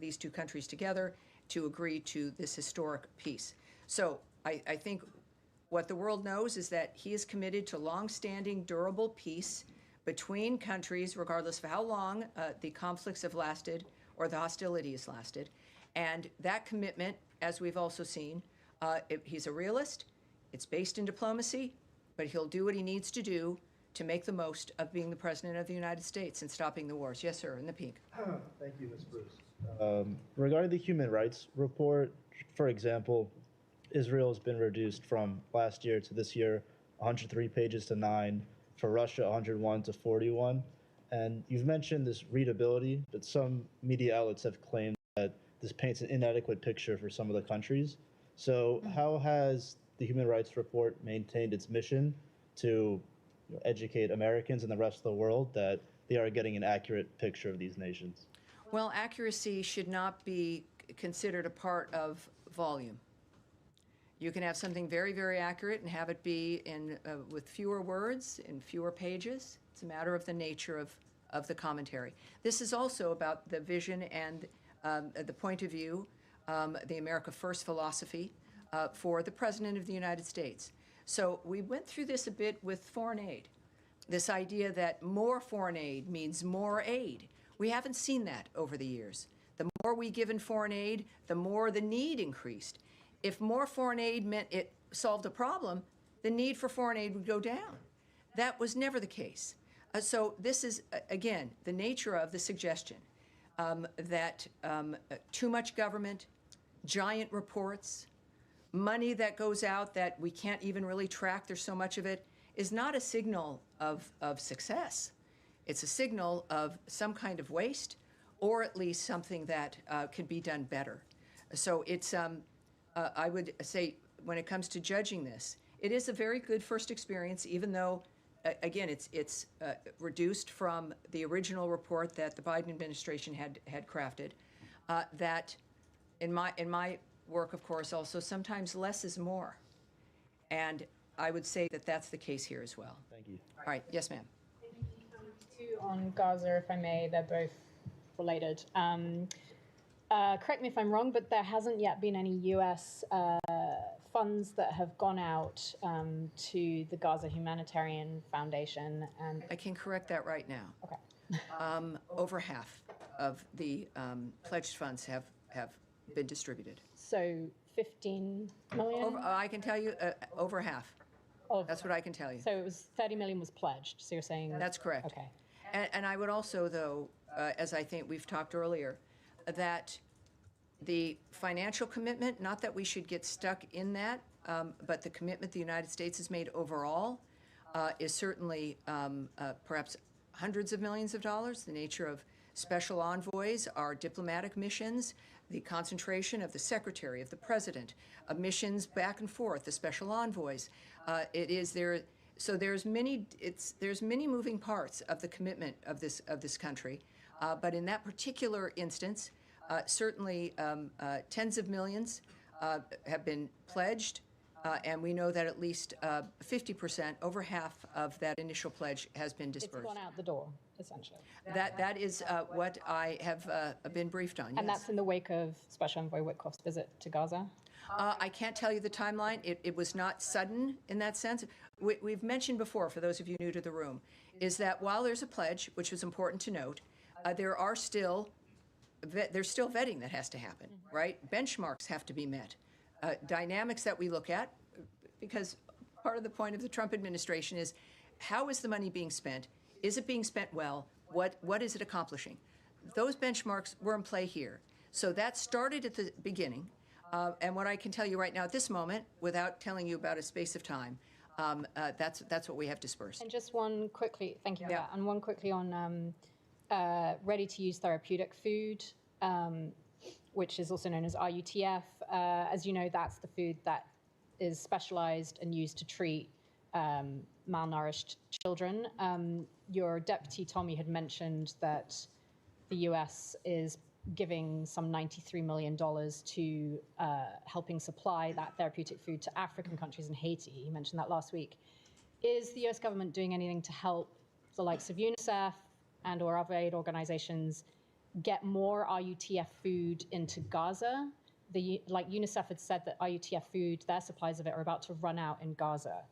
these two countries together to agree to this historic peace. So I think what the world knows is that he is committed to long-standing, durable peace between countries, regardless of how long the conflicts have lasted or the hostility has lasted. And that commitment, as we've also seen, He's a realist. It's based in diplomacy, but he'll do what he needs to do to make the most of being the President of the United States and stopping the wars. Yes, sir, in the pink. Thank you, Ms. Bruce. Regarding the human rights report, for example, Israel has been reduced from last year to this year, 103 pages to 9, for Russia, 101 to 41. And you've mentioned this readability, but some media outlets have claimed that this paints an inadequate picture for some of the countries. So how has the Human Rights Report maintained its mission to educate Americans and the rest of the world that they are getting an accurate picture of these nations? Well, accuracy should not be considered a part of volume. You can have something very, very accurate and have it be in with fewer words, in fewer pages. It's a matter of the nature of the commentary. This is also about the vision and the point of view, the America First philosophy for the President of the United States. So we went through this a bit with foreign aid, this idea that more foreign aid means more aid. We haven't seen that over the years. The more we give in foreign aid, the more the need increased. If more foreign aid meant it solved a problem, the need for foreign aid would go down. That was never the case. So this is, again, the nature of the suggestion that too much government, giant reports, money that goes out that we can't even really track, there's so much of it, is not a signal of success. It's a signal of some kind of waste, or at least something that could be done better. So it's, I would say, when it comes to judging this, it is a very good first experience, even though, again, it's reduced from the original report that the Biden administration had crafted. That, in my work, of course, also sometimes less is more, and I would say that that's the case here as well. Thank you. All right, yes, ma'am. Two on Gaza, if I may. They're both related. Correct me if I'm wrong, but there hasn't yet been any U.S. funds that have gone out to the Gaza Humanitarian Foundation. And I can correct that right now. Okay. Over half of the pledged funds have been distributed. So 15 million? I can tell you over half. That's what I can tell you. So it was 30 million was pledged. So you're saying that's correct. Okay. And I would also, though, as I think we've talked earlier, that the financial commitment, not that we should get stuck in that, but the commitment the United States has made overall is certainly perhaps hundreds of millions of dollars. The nature of special envoys, our diplomatic missions, the concentration of the secretary, of the president, of missions back and forth, the special envoys. It is there. So there's many moving parts of the commitment of this country, but in that particular instance, certainly tens of millions have been pledged, and we know that at least 50%, over half of that initial pledge, has been dispersed. It's gone out the door, essentially. That is what I have been briefed on. And yes. that's in the wake of Special Envoy Witkoff's visit to Gaza? I can't tell you the timeline. It was not sudden in that sense. We've mentioned before, for those of you new to the room, is that while there's a pledge, which was important to note, there's still vetting that has to happen, right? Benchmarks have to be met. Dynamics that we look at, because part of the point of the Trump administration is, how is the money being spent? Is it being spent well? What is it accomplishing? Those benchmarks were in play here. So that started at the beginning. And what I can tell you right now at this moment, without telling you about a space of time, that's what we have dispersed. And just one quickly, thank you for that, and one quickly on ready-to-use therapeutic food, which is also known as RUTF. As you know, that's the food that is specialized and used to treat malnourished children. Your deputy, Tommy, had mentioned that the US is giving some $93 million to helping supply that therapeutic food to African countries and Haiti. He mentioned that last week. Is the US government doing anything to help the likes of UNICEF and or other aid organizations get more RUTF food into Gaza? Like UNICEF had said that RUTF food, their supplies of it are about to run out in Gaza.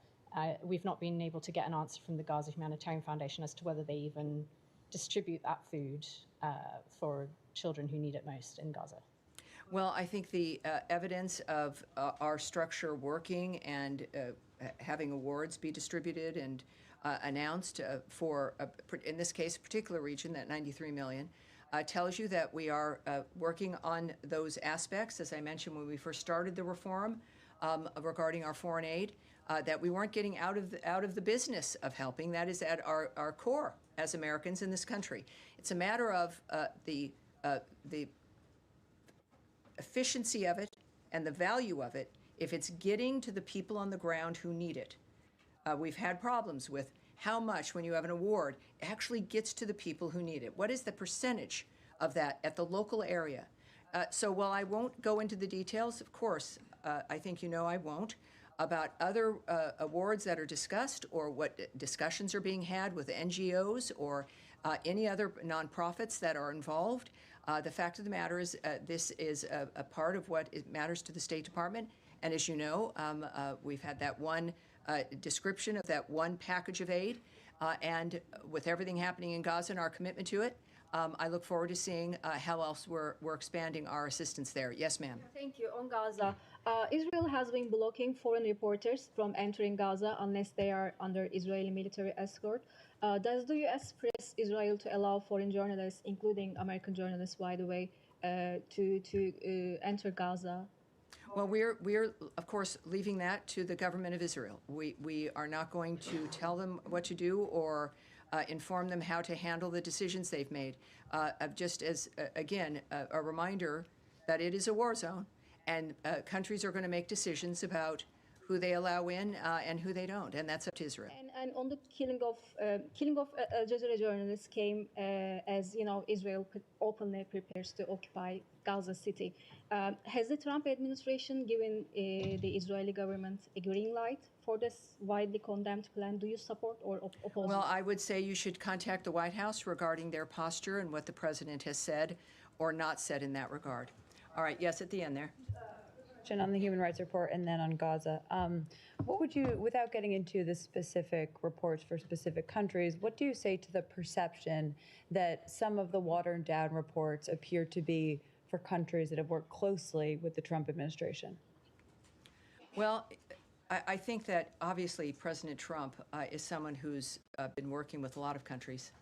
We've not been able to get an answer from the Gaza Humanitarian Foundation as to whether they even distribute that food for children who need it most in Gaza. Well, I think the evidence of our structure working and having awards be distributed and announced for, in this case, a particular region, that 93 million, tells you that we are working on those aspects. As I mentioned when we first started the reform regarding our foreign aid, that we weren't getting out of the business of helping. That is at our core as Americans in this country. It's a matter of the efficiency of it and the value of it if it's getting to the people on the ground who need it. We've had problems with how much, when you have an award, actually gets to the people who need it. What is the percentage of that at the local area? So while I won't go into the details, of course, I think you know I won't, about other awards that are discussed or what discussions are being had with NGOs or any other nonprofits that are involved. The fact of the matter is this is a part of what matters to the State Department. And as you know, we've had that one description of that one package of aid. And with everything happening in Gaza and our commitment to it, I look forward to seeing how else we're expanding our assistance there. Yes, ma'am. Thank you. On Gaza, Israel has been blocking foreign reporters from entering Gaza unless they are under Israeli military escort. Does the U.S. press Israel to allow foreign journalists, including American journalists, by the way, to enter Gaza? Well, we're of course leaving that to the government of Israel. We are not going to tell them what to do or inform them how to handle the decisions they've made. Just as again a reminder that it is a war zone, and countries are going to make decisions about who they allow in and who they don't, and that's up to Israel. And on the killing of Al Jazeera journalists came as Israel openly prepares to occupy Gaza City. Has the Trump administration given the Israeli government a green light for this widely condemned plan? Do you support or oppose? Well, I would say you should contact the White House regarding their posture and what the president has said or not said in that regard. All right, yes, at the end there. On the human rights report and then on Gaza. What would you, without getting into the specific reports for specific countries, what do you say to the perception that some of the watered down reports appear to be for countries that have worked closely with the Trump administration? Well, I think that obviously President Trump is someone who's been working with a lot of countries.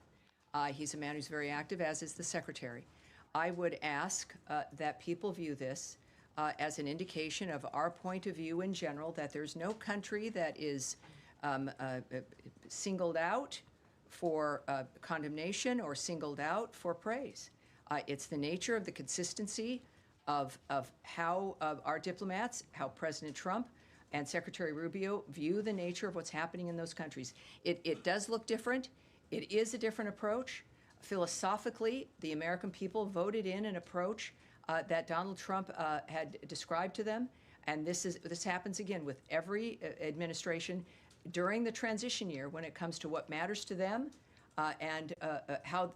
He's a man who's very active, as is the secretary. I would ask that people view this as an indication of our point of view in general, that there's no country that is singled out for condemnation or singled out for praise. It's the nature of the consistency of how our diplomats, how President Trump and Secretary Rubio view the nature of what's happening in those countries. It does look different. It is a different approach. Philosophically, the American people voted in an approach that Donald Trump had described to them, and this happens again with every administration during the transition year when it comes to what matters to them and how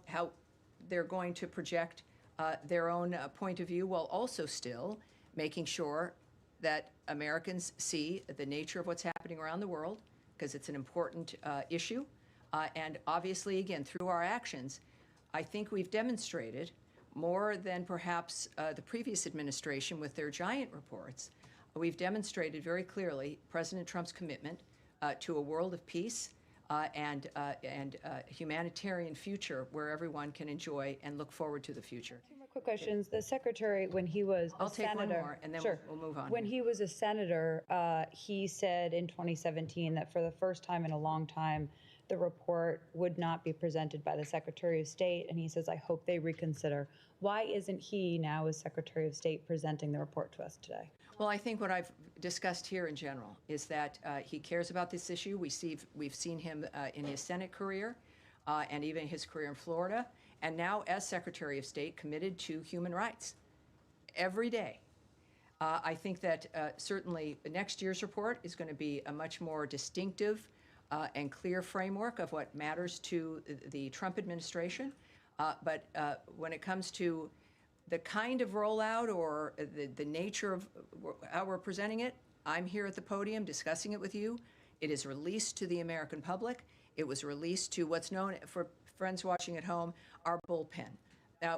they're going to project their own point of view, while also still making sure that Americans see the nature of what's happening around the world, because it's an important issue, and obviously, again, through our actions, I think we've demonstrated more than perhaps the previous administration with their giant reports. We've demonstrated very clearly President Trump's commitment to a world of peace and humanitarian future where everyone can enjoy and look forward to the future. Two more quick questions. The secretary, when he was I'll a take senator, one more, and then we'll move on. When he was a senator, he said in 2017 that for the first time in a long time, the report would not be presented by the Secretary of State, and he says, I hope they reconsider. Why isn't he now, as Secretary of State, presenting the report to us today? Well, I think what I've discussed here in general is that he cares about this issue. We've seen him in his Senate career and even his career in Florida, and now as Secretary of State, committed to human rights every day. I think that certainly next year's report is going to be a much more distinctive and clear framework of what matters to the Trump administration. But when it comes to the kind of rollout or the nature of how we're presenting it, I'm here at the podium discussing it with you. It is released to the American public. It was released to what's known, for friends watching at home, our bullpen.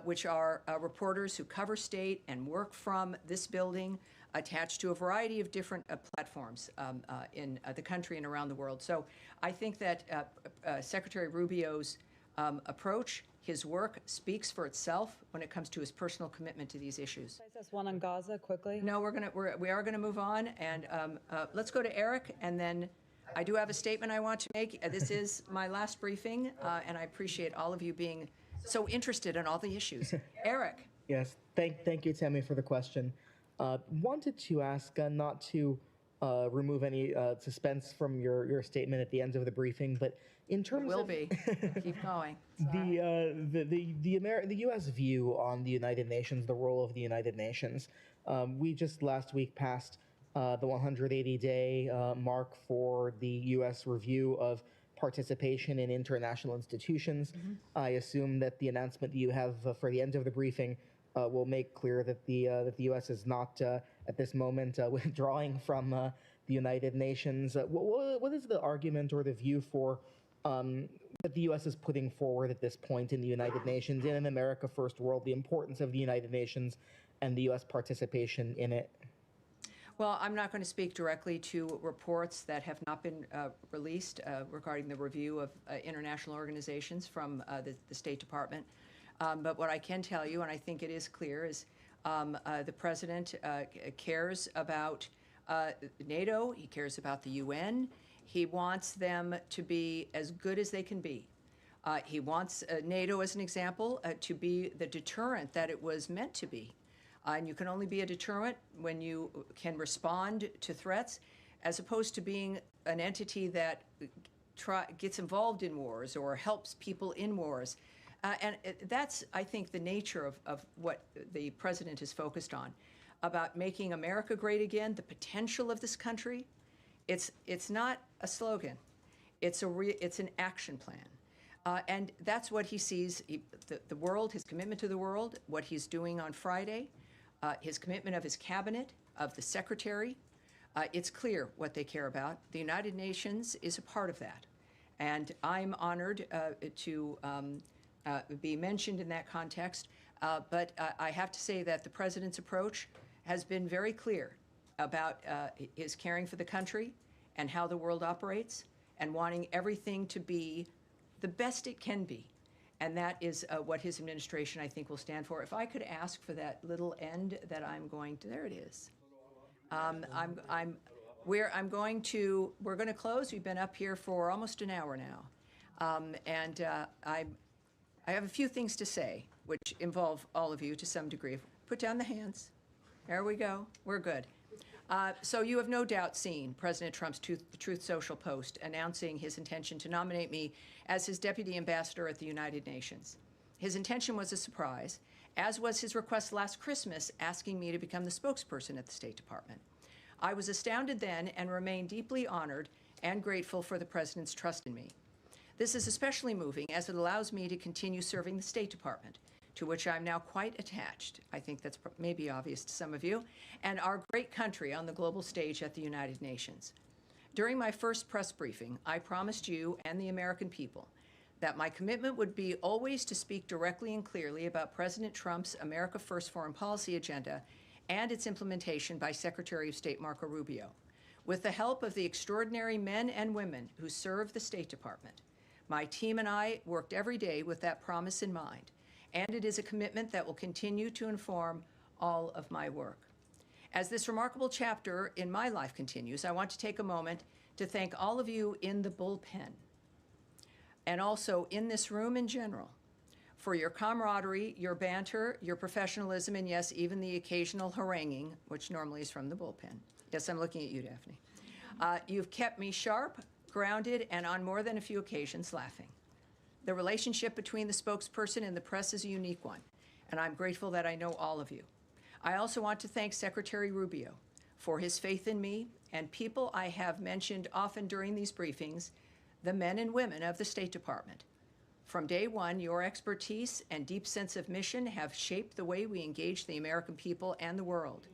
which are reporters who cover state and work from this building, attached to a variety of different platforms in the country and around the world. So I think that Secretary Rubio's approach, his work, speaks for itself when it comes to his personal commitment to these issues. Just one on Gaza quickly. No, we are gonna move on, and let's go to Eric, and then I do have a statement I want to make. This is my last briefing, and I appreciate all of you being so interested in all the issues. Eric. Yes, thank you, Tammy, for the question. Wanted to ask not to remove any suspense from your statement at the end of the briefing, but in terms Will of be. Keep going. the U.S. view on the United Nations, the role of the United Nations, we just last week passed the 180-day mark for the U.S. review of participation in international institutions. I assume that the announcement that you have for the end of the briefing will make clear that the U.S. is not at this moment withdrawing from the United Nations. What is the argument or the view for that the U.S. is putting forward at this point in the United Nations and in America First World, the importance of the United Nations and the U.S. participation in it? Well, I'm not going to speak directly to reports that have not been released regarding the review of international organizations from the State Department. But what I can tell you, and I think it is clear, is the President cares about NATO, he cares about the UN, he wants them to be as good as they can be. He wants NATO, as an example, to be the deterrent that it was meant to be. And you can only be a deterrent when you can respond to threats, as opposed to being an entity that gets involved in wars or helps people in wars. And that's, I think, the nature of what the President is focused on, about making America great again, the potential of this country. It's not a slogan. It's an action plan. And that's what he sees, the world, his commitment to the world, what he's doing on Friday, his commitment of his cabinet, of the secretary. It's clear what they care about. The United Nations is a part of that. And I'm honored to be mentioned in that context. But I have to say that the President's approach has been very clear about his caring for the country and how the world operates and wanting everything to be the best it can be. And that is what his administration, I think, will stand for. If I could ask for that little end that I'm going to, there it is. We're going to close. We've been up here for almost an hour now. I have a few things to say, which involve all of you to some degree. Put down the hands. There we go. We're good. So you have no doubt seen President Trump's Truth Social post announcing his intention to nominate me as his deputy ambassador at the United Nations. His intention was a surprise, as was his request last Christmas asking me to become the spokesperson at the State Department. I was astounded then and remain deeply honored and grateful for the President's trust in me. This is especially moving as it allows me to continue serving the State Department, to which I'm now quite attached. I think that's maybe obvious to some of you, and our great country on the global stage at the United Nations. During my first press briefing, I promised you and the American people that my commitment would be always to speak directly and clearly about President Trump's America First foreign policy agenda and its implementation by Secretary of State Marco Rubio. With the help of the extraordinary men and women who serve the State Department, my team and I worked every day with that promise in mind, and it is a commitment that will continue to inform all of my work. As this remarkable chapter in my life continues, I want to take a moment to thank all of you in the bullpen and also in this room in general for your camaraderie, your banter, your professionalism, and yes, even the occasional haranguing, which normally is from the bullpen. Yes, I'm looking at you, Daphne. You've kept me sharp, grounded, and on more than a few occasions laughing. The relationship between the spokesperson and the press is a unique one, and I'm grateful that I know all of you. I also want to thank Secretary Rubio for his faith in me and people I have mentioned often during these briefings, the men and women of the State Department. From day one, your expertise and deep sense of mission have shaped the way we engage the American people and the world.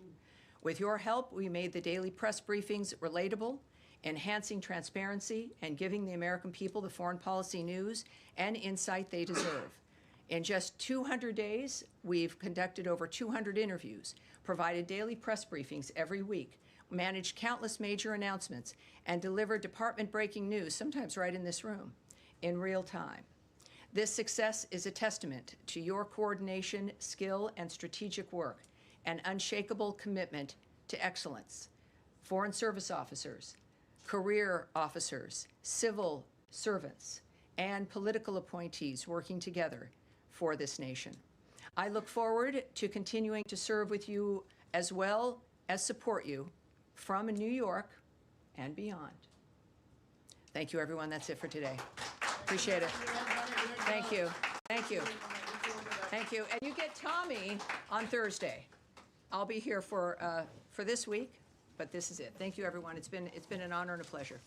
With your help, we made the daily press briefings relatable, enhancing transparency and giving the American people the foreign policy news and insight they deserve. In just 200 days, we've conducted over 200 interviews, provided daily press briefings every week, managed countless major announcements, and delivered department-breaking news, sometimes right in this room, in real time. This success is a testament to your coordination, skill, and strategic work, and unshakable commitment to excellence. Foreign service officers, career officers, civil servants, and political appointees working together for this nation. I look forward to continuing to serve with you as well as support you from New York and beyond. Thank you, everyone. That's it for today. Appreciate it. Thank you. Thank you. Thank you. And you get Tommy on Thursday. I'll be here for this week, but this is it. Thank you, everyone. It's been an honor and a pleasure.